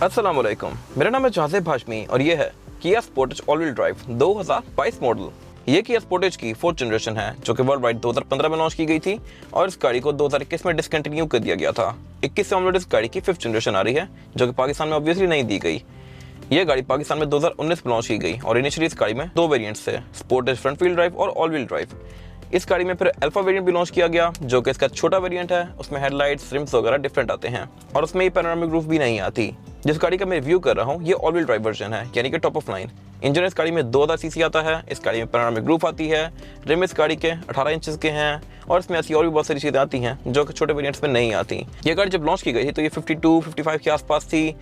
अस्सलाम वालेकुम, मेरा नाम है जाज़ेब हाशमी और ये है किया Sportage all wheel drive 2022 model. ये किया स्पोर्टेज की 4th जनरेशन है जो कि वर्ल्ड वाइड 2015 में लॉन्च की गई थी और इस गाड़ी को 2021 में डिसकंटिन्यू कर दिया गया था। 21 से ऑनवर्ड इस गाड़ी की 5th जनरेशन आ रही है जो कि पाकिस्तान में ऑब्वियसली नहीं दी गई। ये गाड़ी पाकिस्तान में 2019 में लॉन्च की गई और इनिशियली इस गाड़ी में 2 वेरिएंट्स थे, स्पोर्टेज फ्रंट व्हील ड्राइव और ऑल व्हील ड्राइव। इस गाड़ी में फिर अल्फा वेरिएंट भी लॉन्च किया गया जो कि इसका छोटा वेरिएंट है। उसमें हेडलाइट्स, रिम्स वगैरह डिफरेंट आते हैं और उसमें ये पैनोरामिक रूफ भी नहीं आती। जिस गाड़ी का मैं रिव्यू कर रहा हूँ ये ऑल व्हील ड्राइव वर्जन है, यानी कि टॉप ऑफ लाइन। इंजन इस गाड़ी में 2000 सीसी आता है। इस गाड़ी में पैनोरामिक रूफ आती है। रिम इस गाड़ी के 18 इंचेस के हैं और इसमें ऐसी और भी बहुत सारी चीज़ें आती हैं जो कि छोटे वेरिएंट्स में नहीं आती। ये गाड़ी जब लॉन्च की गई थी तो ये 52-55 के आसपास थी।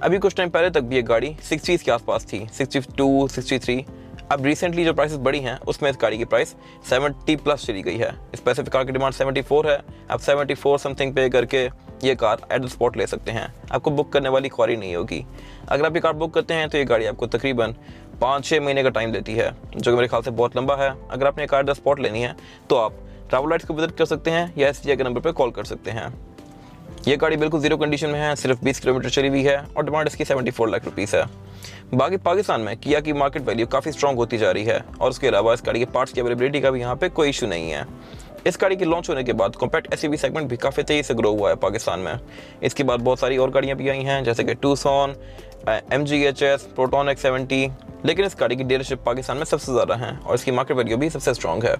अभी कुछ टाइम पहले तक भी ये गाड़ी 60s के आसपास थी, 62, 63। अब रिसेंटली जो प्राइसेस बढ़ी हैं उसमें इस गाड़ी की प्राइस 70 प्लस चली गई है। स्पेसिफिक कार की डिमांड 74 है। आप 74 समथिंग पे करके ये कार एट द स्पॉट ले सकते हैं। आपको बुक करने वाली ख्वारी नहीं होगी। अगर आप ये कार बुक करते हैं तो ये गाड़ी आपको तकरीबन 5-6 महीने का टाइम देती है, जो कि मेरे ख्याल से बहुत लंबा है। अगर आपने कार एट द स्पॉट लेनी है तो आप ट्रैवल लाइट्स को विजिट कर सकते हैं या STI के नंबर पर कॉल कर सकते हैं। ये गाड़ी बिल्कुल जीरो कंडीशन में है, सिर्फ 20 किलोमीटर चली हुई है और डिमांड इसकी 74 लाख रुपीज़ है। बाकी पाकिस्तान में किया की मार्केट वैल्यू काफ़ी स्ट्रॉन्ग होती जा रही है और उसके अलावा इस गाड़ी के पार्ट्स की अवेलेबिलिटी का भी यहाँ पे कोई इशू नहीं है। इस गाड़ी के लॉन्च होने के बाद कॉम्पैक्ट SUV सेगमेंट भी काफ़ी तेज़ी से ग्रो हुआ है पाकिस्तान में। इसके बाद बहुत सारी और गाड़ियाँ भी आई हैं जैसे कि Tucson, MG HS, proton X70, लेकिन इस गाड़ी की डीलरशिप पाकिस्तान में सबसे ज़्यादा है और इसकी मार्केट वैल्यू भी सबसे स्ट्रॉन्ग है।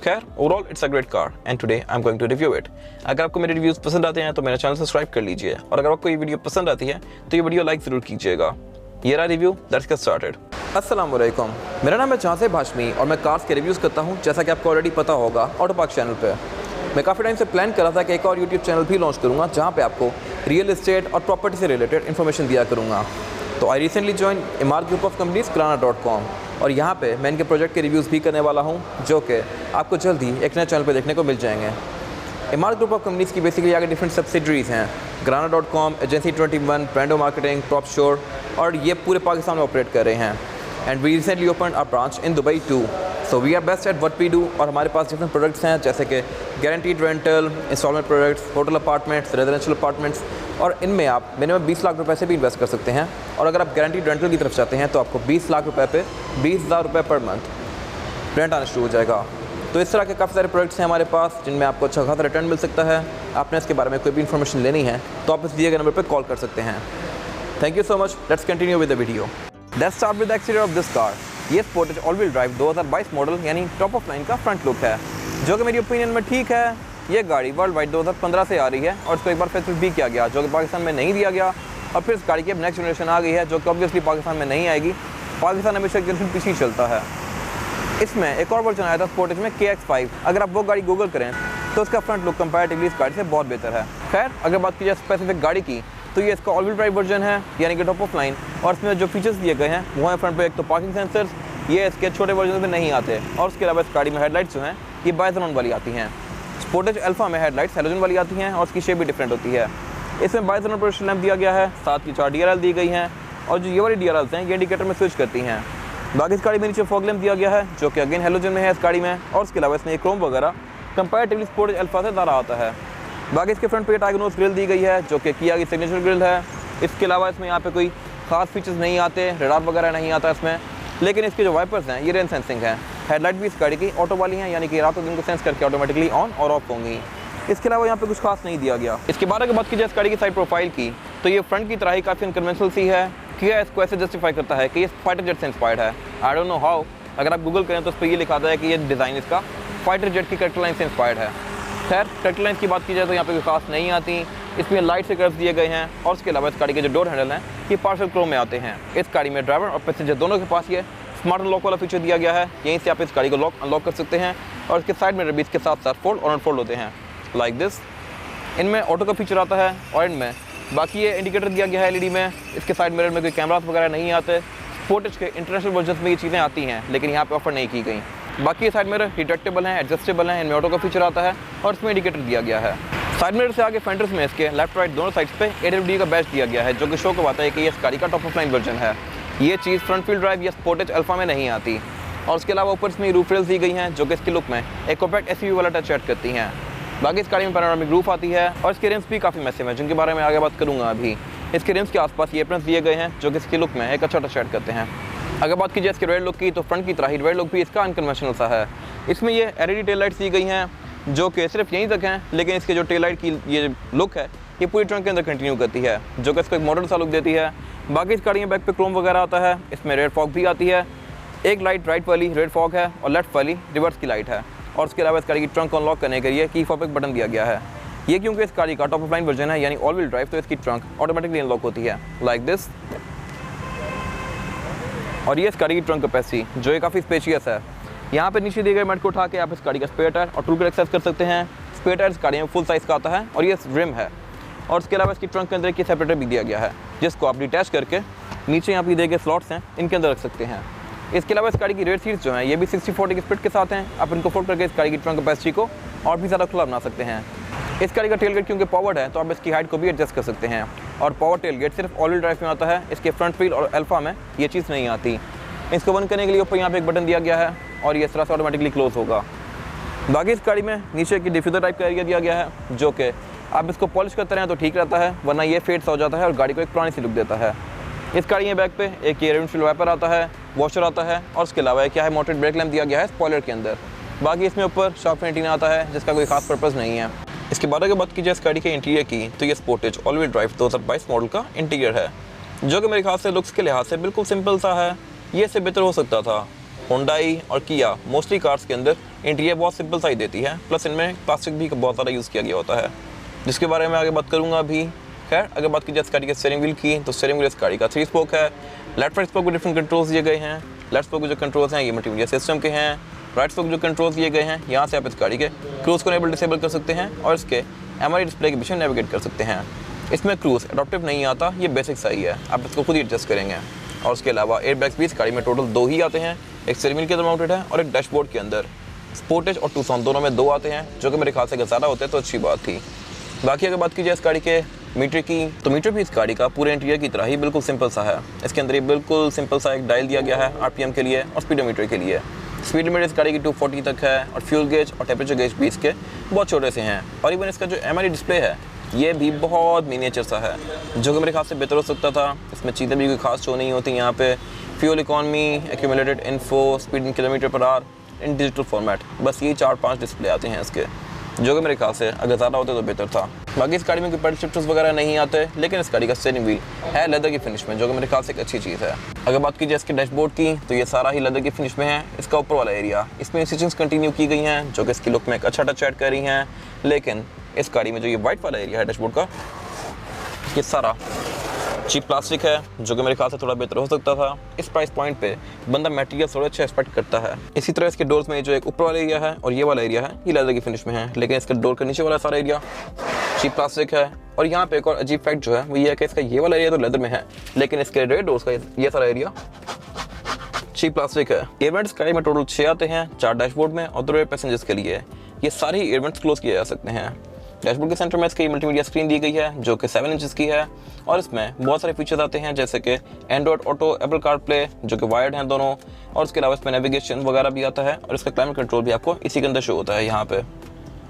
खैर, overall it's a great car and today I am going to review it. अगर आपको मेरे रिव्यूज़ पसंद आते हैं तो मेरा चैनल सब्सक्राइब कर लीजिए और अगर आपको ये वीडियो पसंद आती है तो ये वीडियो लाइक ज़रूर कीजिएगा। ये रहा रिव्यू, लेट्स गेट स्टार्टेड। अस्सलाम वालेकुम, मेरा नाम है जाज़ेब हाशमी और मैं कार्स के रिव्यूज़ करता हूँ जैसा कि आपको ऑलरेडी पता होगा ऑटोपार्क चैनल पे। मैं काफ़ी टाइम से प्लान कर रहा था कि एक और यूट्यूब चैनल भी लॉन्च करूँगा जहाँ पे आपको रियल एस्टेट और प्रॉपर्टी से रिलेटेड इन्फॉर्मेशन दिया करूँगा। तो आई रिसेंटली ज्वाइन इमारत ग्रुप ऑफ कंपनीज Kirana.com और यहाँ पे मैं इनके प्रोजेक्ट के रिव्यूज़ भी करने वाला हूँ जो कि आपको जल्द ही एक नए चैनल पे देखने को मिल जाएंगे। इमारत ग्रुप ऑफ कंपनीज़ की बेसिकली आगे डिफरेंट सब्सिडरीज़ हैं, Kirana.com, एजेंसी 21, ब्रांडो मार्केटिंग, टॉप श्योर, और ये पूरे पाकिस्तान में ऑपरेट कर रहे हैं। And we recently open a branch in Dubai too. So we are best at what we do और हमारे पास डिफरेंट प्रोडक्ट्स हैं जैसे कि guaranteed rental, installment products, hotel apartments, residential apartments, और इनमें आप मिनिमम 20 लाख रुपए से भी इन्वेस्ट कर सकते हैं। और अगर आप गारंटीड रेंटल की तरफ चाहते हैं तो आपको 20 लाख रुपए पे 20,000 रुपये पर मंथ रेंट आना शुरू हो जाएगा। तो इस तरह के काफ़ी सारे प्रोडक्ट्स हैं हमारे पास जिनमें आपको अच्छा खासा रिटर्न मिल सकता है। आपने इसके बारे में कोई भी इन्फॉर्मेशन लेनी है तो आप इस दिए गए नंबर पर कॉल कर सकते हैं। Thank you so much, let's continue with the video. Let's start with the exterior of this car. ये Sportage all wheel drive 2022 model यानी टॉप ऑफ लाइन का फ्रंट लुक है जो कि मेरी ओपिनियन में ठीक है। ये गाड़ी वर्ल्ड वाइड 2015 से आ रही है और इसको एक बार फेसलिफ्ट भी किया गया जो कि पाकिस्तान में नहीं दिया गया और फिर इस गाड़ी की अब नेक्स्ट जनरेशन आ गई है जो कि ऑब्वियसली पाकिस्तान में नहीं आएगी। पाकिस्तान हमेशा जनरेशन पीछे चलता है। इसमें एक और वर्जन आया था स्पोर्टेज में KX5। अगर आप वो गाड़ी गूगल करें तो उसका फ्रंट लुक कंपैरेटिवली इस गाड़ी से बहुत बेहतर है। खैर, अगर बात की जाए स्पेसिफिक गाड़ी की तो ये इसका ऑल व्हील ड्राइव वर्जन है यानी कि टॉप ऑफ लाइन, और इसमें जो फीचर्स दिए गए हैं वो है फ्रंट पे एक तो पार्किंग सेंसर्स, ये इसके छोटे वर्जन में नहीं आते, और उसके अलावा इस गाड़ी में हेडलाइट्स जो हैं ये बाइजोन वाली आती हैं। स्पोर्टेज अल्फा में हेडलाइट्स हैलोजन वाली आती हैं और उसकी शेप भी डिफरेंट होती है। इसमें बाइजोन प्रोजेक्शन लैंप दिया गया है, साथ ही 4 DRL दी गई हैं और जो ये वाली DRLs हैं ये इंडिकेटर में स्विच करती हैं। बाकी इस गाड़ी में नीचे फॉग लैंप दिया गया है जो कि अगेन हैलोजन में है इस गाड़ी में, और उसके अलावा इसमें क्रोम वगैरह कंपैरेटिवली स्पोर्टेज अल्फा से ज़्यादा आता है। बाकी इसके फ्रंट पे टाइगर नोज ग्रिल दी गई है जो कि किया की सिग्नेचर ग्रिल है। इसके अलावा इसमें यहाँ पे कोई खास फीचर्स नहीं आते, रडार वगैरह नहीं आता इसमें, लेकिन इसके जो वाइपर्स हैं ये रेन सेंसिंग है। हेडलाइट भी इस गाड़ी की ऑटो वाली हैं यानी कि रातों दिन को सेंस करके ऑटोमेटिकली ऑन और ऑफ होंगी। इसके अलावा यहाँ पे कुछ खास नहीं दिया गया। इसके बाद अगर बात की जाए इस गाड़ी की साइड प्रोफाइल की तो ये फ्रंट की तरह ही काफ़ी अनकन्वेंशनल सी है। किया इसको ऐसे जस्टिफाई करता है कि ये फाइटर जेट से इंस्पायर्ड है। आई डोंट नो हाउ, अगर आप गूगल करें तो उस पर ये लिखा था है कि ये डिज़ाइन इसका फाइटर जेट की कैरेक्टर लाइन से इंस्पायर्ड है। खैर, कैरेक्टर लाइन की बात की जाए तो यहाँ पे कोई खास नहीं आती। इसमें लाइट से कर्व्स दिए गए हैं और उसके अलावा इस गाड़ी के जो डोर हैंडल हैं ये पार्सल क्रोम में आते हैं। इस गाड़ी में ड्राइवर और पैसेंजर दोनों के पास ये स्मार्ट लॉक वाला फीचर दिया गया है। यहीं से आप इस गाड़ी को लॉक अनलॉक कर सकते हैं और इसके साइड में भी इसके साथ साथ फोल्ड और अनफोल्ड होते हैं लाइक दिस। इनमें ऑटो का फीचर आता है और इनमें बाकी ये इंडिकेटर दिया गया है LED में। इसके साइड मिरर में कोई कैमरास वगैरह नहीं आते। स्पोर्टेज के इंटरनेशनल वर्जन में ये चीज़ें आती हैं लेकिन यहाँ पे ऑफर नहीं की गई। बाकी ये साइड मिरर रिट्रैक्टेबल हैं, एडजस्टेबल हैं, इनमें ऑटो का फीचर आता है और इसमें इंडिकेटर दिया गया है। साइड मिरर से आगे फेंडर्स में इसके लेफ्ट राइट दोनों साइड्स पे AWD का बैच दिया गया है जो कि शो करवाता है कि ये इस गाड़ी का टॉप ऑफ लाइन वर्जन है। ये चीज़ फ्रंट व्हील ड्राइव या स्पोर्टेज अल्फा में नहीं आती। और उसके अलावा ऊपर इसमें रूफ रेल्स दी गई हैं जो कि इसके लुक में एक कॉम्पैक्ट SUV वाला टच ऐड करती हैं। बाकी इस गाड़ी में पैनोरामिक रूफ आती है और इसके रिम्स भी काफ़ी मैसिव हैं जिनके बारे में आगे बात करूँगा अभी। इसके रिम्स के आसपास ये एप्रन्स दिए गए हैं जो कि इसके लुक में एक अच्छा टच ऐड करते हैं। अगर बात की जाए इसके रेयर लुक की, तो फ्रंट की तरह ही रेयर लुक भी इसका अनकन्वेंशनल सा है। इसमें ये LED टेल लाइट्स दी गई हैं जो कि सिर्फ यहीं तक हैं, लेकिन इसके जो टेल लाइट की ये लुक है ये पूरी ट्रंक के अंदर कंटिन्यू करती है, जो कि इसको एक मॉडर्न सा लुक देती है। बाकी इस गाड़ी में बैक पे क्रोम वगैरह आता है। इसमें रेड फॉग भी आती है, एक लाइट राइट वाली रेड फॉग है और लेफ्ट वाली रिवर्स की लाइट है। और उसके अलावा इस गाड़ी की ट्रंक अनलॉक करने के लिए की फॉब एक बटन दिया गया है। ये क्योंकि इस गाड़ी का टॉप ऑफ लाइन वर्जन है यानी ऑल व्हील ड्राइव, तो इसकी ट्रंक ऑटोमेटिकली अनलॉक होती है लाइक दिस। और ये इस गाड़ी की ट्रंक कैपेसिटी जो ये काफ़ी स्पेशियस है। यहाँ पे नीचे दिए गए मैट को उठा के आप इस गाड़ी का स्पेयर टायर और टूल किट एक्सेस कर सकते हैं। स्पेयर टायर इस गाड़ी में फुल साइज़ का आता है और ये रिम है। और उसके अलावा इसकी ट्रंक के अंदर एक सेपरेटर भी दिया गया है जिसको आप डिटैच करके नीचे यहाँ पे दिए गए स्लॉट्स हैं इनके अंदर रख सकते हैं। इसके अलावा इस गाड़ी की रेयर सीट्स जो हैं ये भी 60/40 की स्प्लिट के साथ हैं। आप इनको फोल्ड करके इस गाड़ी की ट्रंक कैपेसिटी को और भी ज़्यादा खुला बना सकते हैं। इस गाड़ी का टेलगेट क्योंकि पावर्ड है तो आप इसकी हाइट को भी एडजस्ट कर सकते हैं। और पावर टेलगेट सिर्फ ऑल व्हील ड्राइव में आता है, इसके फ्रंट व्हील और अल्फा में ये चीज़ नहीं आती। इसको बंद करने के लिए ऊपर यहाँ पे एक बटन दिया गया है और ये इस तरह से ऑटोमेटिकली क्लोज होगा। बाकी इस गाड़ी में नीचे की डिफ्यूज़र टाइप का एरिया दिया गया है जो कि आप इसको पॉलिश करते रहें तो ठीक रहता है, वरना ये फेड सा हो जाता है और गाड़ी को एक पुरानी सी लुक देता है। इस गाड़ी में बैक पे एक ये विंडशील्ड वाइपर आता है, वॉशर आता है और उसके अलावा क्या है मोटरेड ब्रेक लैंप दिया गया है स्पॉइलर के अंदर। बाकी इसमें ऊपर शार्प एंटीना आता है जिसका कोई खास पर्पज़ नहीं है। इसके बाद अगर बात की जाए इस गाड़ी के इंटीरियर की, तो ये Sportage all wheel drive 2022 model का इंटीरियर है जो कि मेरे ख्याल से लुक्स के लिहाज से बिल्कुल सिंपल सा है। ये इससे बेहतर हो सकता था। होंडाई और किया मोस्टली कार्स के अंदर इंटीरियर बहुत सिंपल सा ही देती है, प्लस इनमें प्लास्टिक भी बहुत ज़्यादा यूज़ किया गया होता है जिसके बारे में आगे बात करूँगा अभी। खैर अगर बात की जाए इस गाड़ी के स्टीयरिंग व्हील की, तो स्टीयरिंग व्हील इस गाड़ी का 3 स्पोक है। लेफ्ट राइट स्पोक को डिफरेंट कंट्रोल्स दिए गए हैं। लेफ्ट स्पोक के जो कंट्रोल्स हैं ये मल्टीमीडिया सिस्टम के हैं। राइट स्पोक जो कंट्रोल्स दिए गए हैं यहाँ से आप इस गाड़ी के क्रूज़ को एनेबल डिसेबल कर सकते हैं और इसके MRI डिस्प्ले के पीछे नेविगेट कर सकते हैं। इसमें क्रूज़ एडॉप्टिव नहीं आता, ये बेसिक सही है, आप इसको खुद ही एडजस्ट करेंगे। और उसके अलावा एयर बैग्स भी इस गाड़ी में टोटल 2 ही आते हैं, एक स्टीयरिंग व्हील के अंदर माउंटेड है और एक डैशबोर्ड के अंदर। स्पोर्टेज और टूसॉन दोनों में 2 आते हैं जो कि मेरे ख्याल से अगर ज़्यादा होते तो अच्छी बात थी। बाकी अगर बात की जाए इस गाड़ी के मीटर की, तो मीटर भी इस गाड़ी का पूरे इंटीरियर की तरह ही बिल्कुल सिंपल सा है। इसके अंदर ये बिल्कुल सिंपल सा एक डायल दिया गया है RPM के लिए और स्पीडोमीटर के लिए। स्पीड लिमिट इस गाड़ी की 240 तक है और फ्यूल गेज और टेम्परेचर गेज भी इसके बहुत छोटे से हैं। और इवन इसका जो MRI डिस्प्ले है ये भी बहुत मिनिएचर सा है जो कि मेरे ख्याल से बेहतर हो सकता था। इसमें चीज़ें भी कोई खास शो नहीं होती यहाँ पे। Fuel economy, accumulated info, speed in kilometre per hour in digital format, बस ये 4-5 डिस्प्ले आते हैं इसके, जो कि मेरे ख्याल से अगर ज़्यादा होते तो बेहतर था। बाकी इस गाड़ी में कोई पेडल शिफ्टर्स वगैरह नहीं आते, लेकिन इस गाड़ी का स्टीयरिंग व्हील है लेदर की फिनिश में, जो कि मेरे ख्याल से एक अच्छी चीज़ है। अगर बात की जाए इसके डैशबोर्ड की, तो ये सारा ही लेदर की फिनिश में है। इसका ऊपर वाला एरिया इसमें इंसिशंस कंटिन्यू की गई हैं जो कि इसकी लुक में एक अच्छा टच ऐड कर रही हैं। लेकिन इस गाड़ी में जो ये वाइट वाला एरिया है डैशबोर्ड का, ये सारा चीप प्लास्टिक है जो कि मेरे ख्याल से थोड़ा बेहतर हो सकता था। इस प्राइस पॉइंट पे बंदा मटेरियल थोड़ा अच्छा एक्सपेक्ट करता है। इसी तरह इसके डोर्स में जो एक ऊपर वाला एरिया है और ये वाला एरिया है ये लेदर की फिनिश में है, लेकिन इसके डोर के नीचे वाला सारा एरिया चीप प्लास्टिक है। और यहाँ पे एक और अजीब फैक्ट जो है वो ये है कि इसका ये वाला एरिया तो लेदर में है, लेकिन इसके रेड डोर्स का ये सारा एरिया चीप प्लास्टिक है। एयरवेंट्स गाड़ी में टोटल 6 आते हैं, 4 डैशबोर्ड में और 2 पैसेंजर्स के लिए। ये सारे एयरवेंट्स क्लोज किए जा सकते हैं। डैशबोर्ड के सेंटर में इसकी मल्टीमीडिया स्क्रीन दी गई है जो कि 7 इंचेस की है और इसमें बहुत सारे फीचर्स आते हैं जैसे कि एंड्रॉइड ऑटो, एप्पल कारप्ले जो कि वायर्ड हैं दोनों, और उसके अलावा इसमें नेविगेशन वगैरह भी आता है और इसका क्लाइमेट कंट्रोल भी आपको इसी के अंदर शो होता है यहाँ पे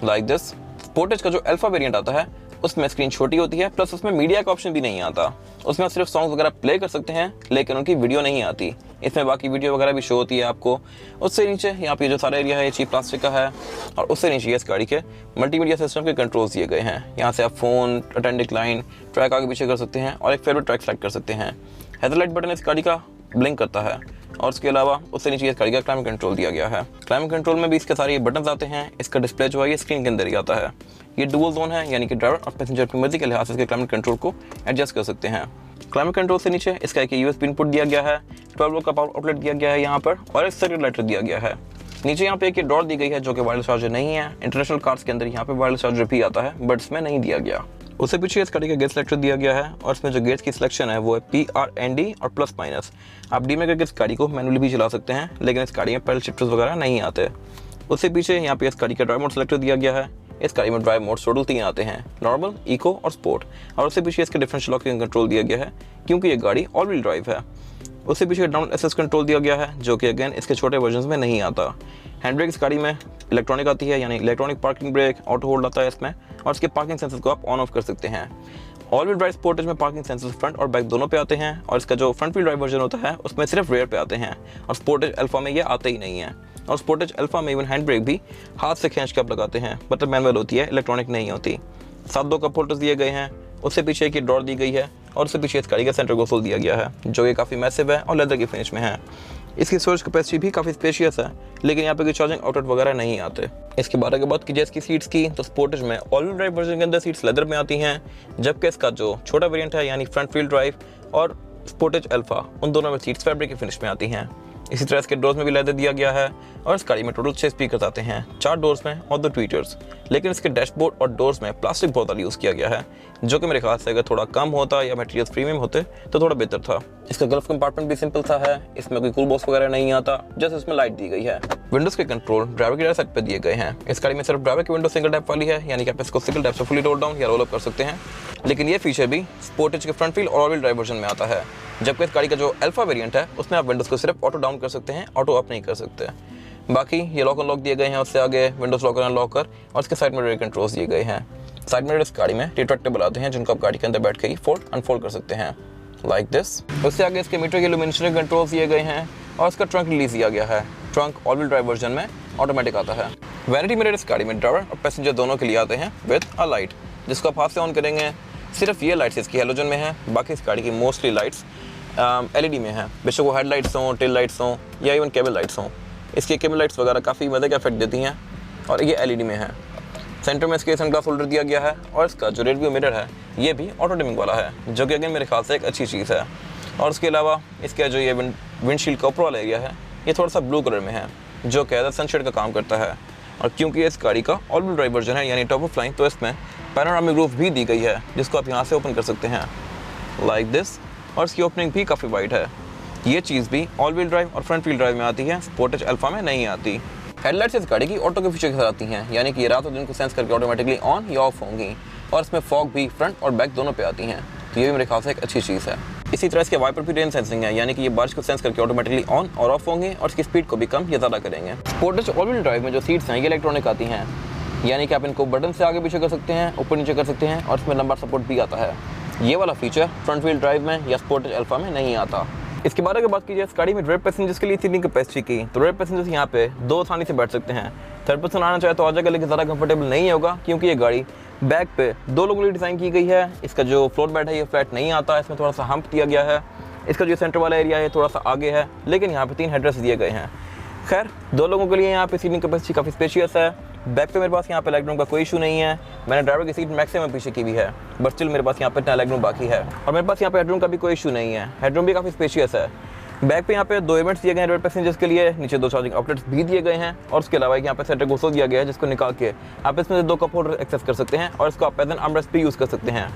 लाइक दिस। स्पोर्टेज का जो अल्फा वेरिएंट आता है उसमें स्क्रीन छोटी होती है, प्लस उसमें मीडिया का ऑप्शन भी नहीं आता। उसमें सिर्फ सॉन्ग वगैरह प्ले कर सकते हैं लेकिन उनकी वीडियो नहीं आती। इसमें बाकी वीडियो वगैरह भी शो होती है आपको। उससे नीचे यहाँ पे जो सारा एरिया है ये चीप प्लास्टिक का है और उससे नीचे इस गाड़ी के मल्टीमीडिया सिस्टम के कंट्रोल्स दिए गए हैं। यहाँ से आप फ़ोन, अटेंडिंग लाइन, ट्रैक आगे पीछे कर सकते हैं और एक फेवरेट ट्रैक सेलेक्ट कर सकते हैं। हेडलाइट बटन इस गाड़ी का ब्लिंक करता है और उसके अलावा उससे नीचे इस गाड़ी का क्लाइमेट कंट्रोल दिया गया है। क्लाइमेट कंट्रोल में भी इसके सारे बटन आते हैं। इसका डिस्प्ले जो है ये स्क्रीन के अंदर ही आता है। ये डुअल जोन है यानी कि ड्राइवर और पैसेंजर की मर्जी के लिहाज से इसके क्लाइमेट कंट्रोल को एडजस्ट कर सकते हैं। क्लाइमेट कंट्रोल से नीचे इसका एक USB इनपुट दिया गया है, 12 वोल्ट का पावर आउटलेट दिया गया है यहाँ पर और एक सर्किट लाइटर दिया गया है। नीचे यहाँ पे एक डॉट दी गई है जो कि वायरलेस चार्जर नहीं है। इंटरनेशनल कार्स के अंदर यहाँ पे वायरलेस चार्जर भी आता है बट इसमें नहीं दिया गया। उससे पीछे इस गाड़ी का गेट सिलेक्टर दिया गया है और इसमें जो गेट्स की सिलेक्शन है वो है P, R, N, D और प्लस माइनस। आप डी में करके इस गाड़ी को मैनुअली भी चला सकते हैं, लेकिन इस गाड़ी में पेडल शिफ्टर्स वगैरह नहीं आते। उससे पीछे यहाँ पे इस गाड़ी का ड्राइव मोड सिलेक्टर दिया गया है। इस गाड़ी में ड्राइव मोड टोटल 3 आते हैं, नॉर्मल, इको और स्पोर्ट। और उससे पीछे इसके डिफरेंशियल लॉकिंग कंट्रोल दिया गया है क्योंकि ये गाड़ी ऑल व्हील ड्राइव है। उससे पीछे डाउन एसेस कंट्रोल दिया गया है जो कि अगेन इसके छोटे वर्जन में नहीं आता। हैंड ब्रेक इस गाड़ी में इलेक्ट्रॉनिक आती है यानी electronic parking brake, auto hold आता है इसमें और इसके पार्किंग सेंसर को आप ऑन ऑफ कर सकते हैं। ऑल व्हील ड्राइव स्पोर्टेज में पार्किंग सेंसर्स फ्रंट और बैक दोनों पे आते हैं और इसका जो फ्रंट व्हील ड्राइव वर्जन होता है उसमें सिर्फ रेयर पे आते हैं और स्पोर्टेज अल्फा में ये आते ही नहीं है। और स्पोर्टेज अल्फा में इवन हैंड ब्रेक भी हाथ से खींच के आप लगाते हैं, मतलब मैनुअल होती है, इलेक्ट्रॉनिक नहीं होती। साथ 2 कप होल्डर्स दिए गए हैं, उससे पीछे एक ड्रॉर दी गई है और उससे पीछे इस गाड़ी का सेंटर कंसोल दिया गया है जो कि काफ़ी मैसिव है और लेदर की फिनिश में है। इसकी स्टोरेज कैपेसिटी भी काफ़ी स्पेशियस है, लेकिन यहाँ पे कोई चार्जिंग आउटलेट वगैरह नहीं आते। इसके बारे में बात कीजिए इसकी सीट्स की, तो स्पोर्टेज में ऑल व्हील ड्राइव वर्जन के अंदर सीट्स लेदर में आती हैं, जबकि इसका जो छोटा वेरिएंट है यानी फ्रंट व्हील ड्राइव और स्पोर्टेज अल्फा, उन दोनों में सीट्स फैब्रिक की फिनिश में आती हैं। इसी तरह इसके डोर्स में भी लेदर दिया गया है और इस गाड़ी में टोटल 6 स्पीकर्स आते हैं, 4 डोर्स में और 2 ट्वीटर्स। लेकिन इसके डैशबोर्ड और डोर्स में प्लास्टिक बोतल यूज़ किया गया है, जो कि मेरे ख्याल से अगर थोड़ा कम होता या मटेरियल्स प्रीमियम होते तो थोड़ा बेहतर था। इसका गल्फ कंपार्टमेंट भी सिंपल सा है, इसमें कोई कूल बॉक्स वगैरह नहीं आता, जैसे इसमें लाइट दी गई है। विंडोज के कंट्रोल ड्राइवर की राइट साइड पे दिए गए हैं। इस गाड़ी में सिर्फ ड्राइवर की विंडो सिंगल टैप वाली है, यानी कि आप इसको सिंगल टैप से फुली रोल डाउन या रोल अप कर सकते हैं। लेकिन ये फीचर भी स्पोर्टेज के फ्रंट व्हील और ऑल व्हील ड्राइव वर्जन में आता है, जबकि इस गाड़ी का जो अल्फा वेरिएंट है उसमें आप विंडोज को सिर्फ ऑटो डाउन कर सकते हैं, ऑटो अप नहीं कर सकते। बाकी ये लॉक अनलॉक दिए गए हैं, उससे आगे विंडोज लॉकर अनलॉकर और इसके साइड मिरर कंट्रोल्स दिए गए हैं। साइड मिरर इस गाड़ी में रिट्रैक्टेबल आते हैं, जिनको आप गाड़ी के अंदर बैठ के ही फोल्ड अनफोल्ड कर सकते हैं, लाइक दिस। उससे आगे इसके मीटर के इल्यूमिनेशन कंट्रोल्स दिए गए हैं और इसका ट्रंक रिलीज दिया गया है। Trunk all wheel drive version में ऑटोमेटिक आता है। वैनिटी मिरर इस गाड़ी में ड्राइवर और पैसेंजर दोनों के लिए आते हैं विद अ लाइट, जिसको आप हाथ से ऑन करेंगे। सिर्फ ये लाइट्स इसकी हैलोजन में है, बाकी इस गाड़ी की मोस्टली लाइट्स LED में है, बेशक वो हेडलाइट्स हों, टेल लाइट्स हों या इवन केबल लाइट्स हों। इसकी केबल लाइट्स वगैरह काफ़ी मज़े का इफेक्ट देती हैं और ये LED में है। सेंटर में इसके सनग्लास होल्डर दिया गया है और इसका जो रेयर व्यू मिरर है ये भी ऑटो डिमिंग वाला है, जो कि अगेन मेरे ख्याल से एक अच्छी चीज़ है। और उसके अलावा इसका जो ये विंडशील्ड का ऊपर वाला एरिया है ये थोड़ा सा ब्लू कलर में है, जो कि एज अ सनशेड का काम करता है। और क्योंकि इस गाड़ी का ऑल व्हील ड्राइव वर्जन है यानी टॉप ऑफ लाइन, तो इसमें पैनोरामिक रूफ भी दी गई है, जिसको आप यहाँ से ओपन कर सकते हैं लाइक दिस। और इसकी ओपनिंग भी काफ़ी वाइड है। ये चीज़ भी ऑल व्हील ड्राइव और फ्रंट व्हील ड्राइव में आती है, स्पोर्टेज अल्फा में नहीं आती। हेडलाइट्स इस गाड़ी की ऑटो के फीचर के साथ आती हैं, यानी कि ये रात और दिन को सेंस करके ऑटोमेटिकली ऑन या ऑफ होंगी। और इसमें फॉग भी फ्रंट और बैक दोनों पे आती हैं, तो ये भी मेरे ख्याल से एक अच्छी चीज़ है। इसी तरह इसके वाइपर भी रेन सेंसिंग है, यानी कि ये बारिश को सेंस करके ऑटोमेटिकली ऑन और ऑफ होंगे और इसकी स्पीड को भी कम या ज़्यादा करेंगे। स्पोर्टेज ऑल व्हील ड्राइव में जो सीट्स हैं ये इलेक्ट्रॉनिक आती हैं, यानी कि आप इनको बटन से आगे पीछे कर सकते हैं, ऊपर नीचे कर सकते हैं और इसमें लंबा सपोर्ट भी आता है। ये वाला फीचर फ्रंट व्हील ड्राइव में या स्पोर्टेज अल्फा में नहीं आता। इसके बारे में बात कीजिए इस गाड़ी में रेयर पैसेंजर्स के लिए सीटिंग कैपेसिटी की, तो रेयर पैसेंजर्स यहाँ पे 2 आसानी से बैठ सकते हैं। थर्ड पर्सन आना चाहे तो आ जाएगा, लेकिन ज़्यादा कंफर्टेबल नहीं होगा, क्योंकि ये गाड़ी बैक पे 2 लोगों के लिए डिज़ाइन की गई है। इसका जो फ्लोर बेड है ये फ्लैट नहीं आता, इसमें थोड़ा सा हम्प दिया गया है। इसका जो सेंटर वाला एरिया है थोड़ा सा आगे है, लेकिन यहाँ पे 3 हेडरेस्ट दिए गए हैं। खैर 2 लोगों के लिए यहाँ पे सीटिंग कैपेसिटी काफ़ी स्पेशियस है। बैक पे मेरे पास यहाँ पे लेग रूम का कोई इशू नहीं है। मैंने ड्राइवर की सीट मैक्सिमम पीछे की भी है, बट स्टिल मेरे पास यहाँ पे इतना लेग रूम बाकी है। और मेरे पास यहाँ पे हेडरूम का भी कोई इशू नहीं है, हेडरूम भी काफ़ी स्पेशियस है। बैक पे यहाँ पे 2 इवेंट्स दिए गए हैं रेयर पैसेंजर्स के लिए, नीचे 2 चार्जिंग आउटलेट्स भी दिए गए हैं और उसके अलावा यहाँ पे सेंटर कंसोल दिया गया है, जिसको निकाल के आप इसमें से 2 कप होल्डर एक्सेस कर सकते हैं और इसको आप एज एन आर्मरेस्ट भी यूज़ कर सकते हैं।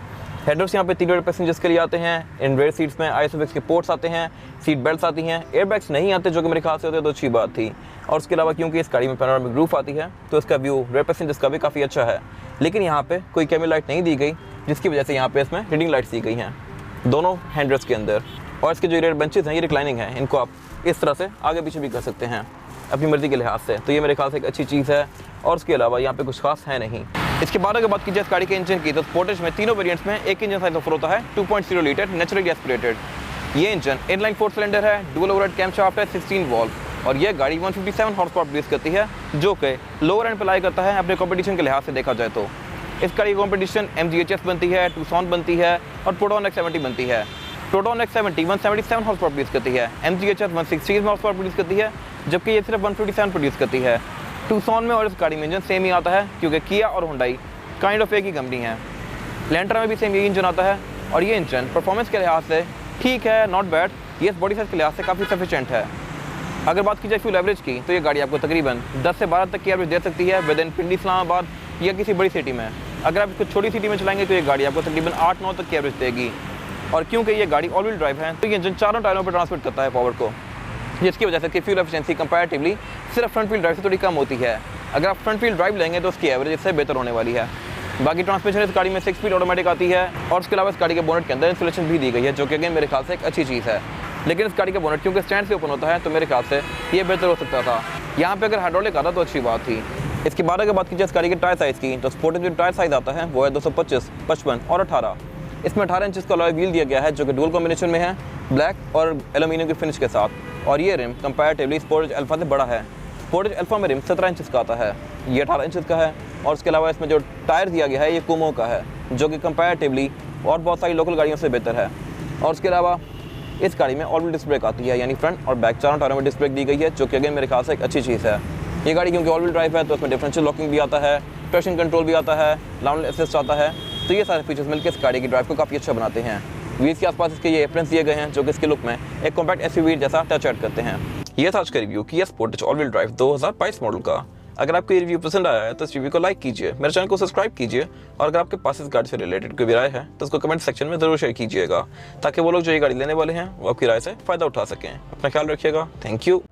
हेडर्स यहाँ पे 3 रेयर पैसेंजर्स के लिए आते हैं। इन रेयर सीट्स में ISOFIX के पोर्ट्स आते हैं, सीट बेल्ट्स आती हैं, एयरबैग्स नहीं आते, जो कि मेरे ख्याल से होते तो अच्छी बात थी। और उसके अलावा क्योंकि इस गाड़ी में पैनोरामिक रूफ आती है, तो इसका व्यू रेयर पैसेंजर्स का भी काफ़ी अच्छा है। लेकिन यहाँ पे कोई कैमल लाइट नहीं दी गई, जिसकी वजह से यहाँ पे इसमें रीडिंग लाइट्स दी गई हैं दोनों हैंडल्स के अंदर। और इसके जो रेयर बेंचेस हैं ये रिक्लाइनिंग है, इनको आप इस तरह से आगे पीछे भी कर सकते हैं अपनी मर्जी के लिहाज से, तो ये मेरे ख्याल से एक अच्छी चीज़ है। और उसके अलावा यहाँ पे कुछ खास है नहीं। इसके बाद अगर बात की जाए इस गाड़ी के इंजन की, तो स्पोर्टेज में तीनों वेरिएंट्स में एक इंजन साइज ऑफर होता है 2.0 लीटर नेचुरली एस्पिरेटेड। ये इंजन इनलाइन 4 सिलेंडर है, डुअल ओवरहेड कैमशाफ्ट है, 16 वॉल्व और यह गाड़ी 157 हॉर्स पावर प्रोड्यूस करती है, जो कि लोअर एंड अप्लाई करता है अपने कॉम्पिटिशन के लिहाज से देखा जाए तो। इस गाड़ी की कॉम्पिटिशन MGHS बनती है, टूसॉन बनती है और प्रोटॉन X70 बनती है। Proton X70 177 horse power produce करती है, MGHS 160 हॉर्स पावर प्रोड्यूस करती है, जबकि ये सिर्फ 157 प्रोड्यूस करती है। टूसॉन में और इस गाड़ी में इंजन सेम ही आता है, क्योंकि किया और हुंडई काइंड ऑफ एक ही कंपनी है। लैंट्रा में भी सेम यही इंजन आता है और ये इंजन परफॉर्मेंस के लिहाज से ठीक है, नॉट बैड। ये इस बॉडी साइज के लिहाज से काफ़ी सफिशिएंट है। अगर बात की जाए फ्यूल एवरेज की, तो ये गाड़ी आपको तकरीबन 10 से 12 तक की एवरेज दे सकती है विद इन पिंडी इस्लामाबाद या किसी बड़ी सिटी में। अगर आप इसको छोटी सिटी में चलाएंगे तो ये गाड़ी आपको तकरीबन 8-9 तक की एवरेज देगी। और क्योंकि ये गाड़ी ऑल व्हील ड्राइव है, तो ये इंजन 4 टायरों पर ट्रांसमिट करता है पावर को, जिसकी वजह से इसकी फ्यूल एफिशिएंसी कंपैरेटिवली सिर्फ फ्रंट व्हील ड्राइव से थोड़ी कम होती है। अगर आप फ्रंट व्हील ड्राइव लेंगे तो उसकी एवरेज इससे बेहतर होने वाली है। बाकी ट्रांसमिशन इस गाड़ी में 6 स्पीड ऑटोमेटिक आती है और उसके अलावा इस गाड़ी के बोनेट के अंदर इंसुलेशन भी दी गई है, जो कि अगेन मेरे ख्याल से एक अच्छी चीज़ है। लेकिन इस गाड़ी का बोनेट क्योंकि स्टैंड से ओपन होता है, तो मेरे ख्याल से ये बेहतर हो सकता था। यहाँ पे अगर हाइड्रोलिक आता तो अच्छी बात थी। इसके बाद अगर बात कीजिए इस गाड़ी के टायर साइज़ की, तो स्पोर्टेज जो टायर साइज़ आता है वो है 225, 55 और 18। इसमें 18 इंच का अलॉय व्हील दिया गया है जो कि डुअल कॉम्बिनेशन में है, ब्लैक और एल्यूमिनियम की फिनिश के साथ। और ये रिम कंपैरेटिवली स्पोर्टेज अल्फा से बड़ा है। स्पोर्टेज अल्फा में रिम 17 इंच का आता है, ये 18 इंच का है। और उसके अलावा इसमें जो टायर दिया गया है ये कुमो का है, जो कि कंपैरेटिवली और बहुत सारी लोकल गाड़ियों से बेहतर है। और उसके अलावा इस गाड़ी में ऑल व्हील डिस्क ब्रेक आती है, यानी फ्रंट और बैक चारों टायरों में डिस्क ब्रेक दी गई है, जो कि अगेन मेरे ख्याल से एक अच्छी चीज़ है। ये गाड़ी क्योंकि ऑल व्हील ड्राइव है तो इसमें डिफरेंशियल लॉकिंग भी आता है, ट्रैक्शन कंट्रोल भी आता है, लाउंज असिस्ट आता है। तो ये सारे फीचर्स मिलकर इस गाड़ी की ड्राइव को काफ़ी अच्छा बनाते हैं। व्हील्स के आसपास इसके ये एप्रन्स दिए गए हैं जो कि इसके लुक में एक कॉम्पैक्ट एसयूवी जैसा टच ऐड करते हैं। ये था आज का रिव्यू किया Sportage all wheel drive 2022 model का। अगर आपको ये रिव्यू पसंद आया है तो इस रिव्यू को लाइक कीजिए, मेरे चैनल को सब्सक्राइब कीजिए, और अगर आपके पास इस गाड़ी से रिलेटेड कोई भी राय है तो उसको कमेंट सेक्शन में जरूर शेयर कीजिएगा, ताकि वो लोग जो ये गाड़ी लेने वाले हैं वो आपकी राय से फ़ायदा उठा सकें। अपना ख्याल रखिएगा। Thank you.